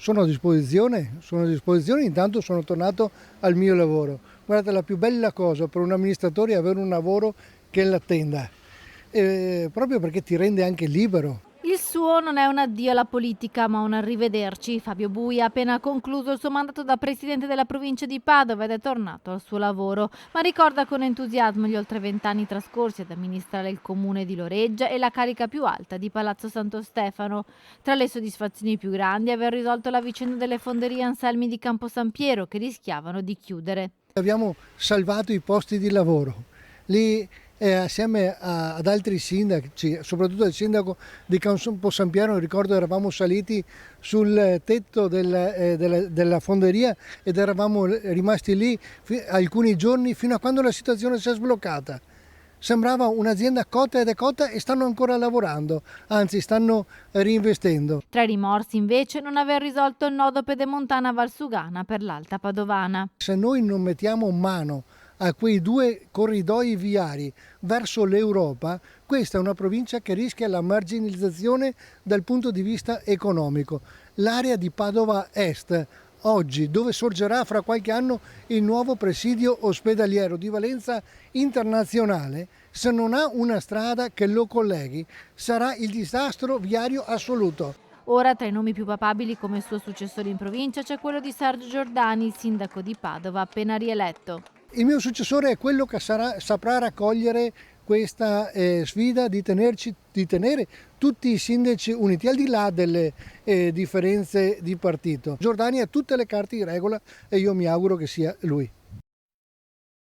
sono a disposizione, intanto sono tornato al mio lavoro. Guardate, la più bella cosa per un amministratore è avere un lavoro che l'attenda, proprio perché ti rende anche libero. Il suo non è un addio alla politica, ma un arrivederci. Fabio Bui ha appena concluso il suo mandato da presidente della provincia di Padova ed è tornato al suo lavoro, ma ricorda con entusiasmo gli oltre 20 anni trascorsi ad amministrare il comune di Loreggia e la carica più alta di Palazzo Santo Stefano. Tra le soddisfazioni più grandi aver risolto la vicenda delle fonderie Anselmi di Campo San Piero che rischiavano di chiudere. Abbiamo salvato i posti di lavoro. Lì assieme ad altri sindaci, soprattutto il sindaco di Campo San Piero, ricordo eravamo saliti sul tetto della fonderia ed eravamo rimasti lì alcuni giorni fino a quando la situazione si è sbloccata. Sembrava un'azienda cotta ed è cotta e stanno ancora lavorando, anzi stanno reinvestendo. Tra i rimorsi invece non aver risolto il nodo Pedemontana Valsugana per l'Alta Padovana. Se noi non mettiamo mano a quei 2 corridoi viari verso l'Europa, questa è una provincia che rischia la marginalizzazione dal punto di vista economico. L'area di Padova Est, oggi, dove sorgerà fra qualche anno il nuovo presidio ospedaliero di valenza internazionale, se non ha una strada che lo colleghi, sarà il disastro viario assoluto. Ora tra i nomi più papabili come suo successore in provincia c'è quello di Sergio Giordani, il sindaco di Padova appena rieletto. Il mio successore è quello che saprà raccogliere questa sfida di tenere tutti i sindaci uniti, al di là delle differenze di partito. Giordani ha tutte le carte in regola e io mi auguro che sia lui.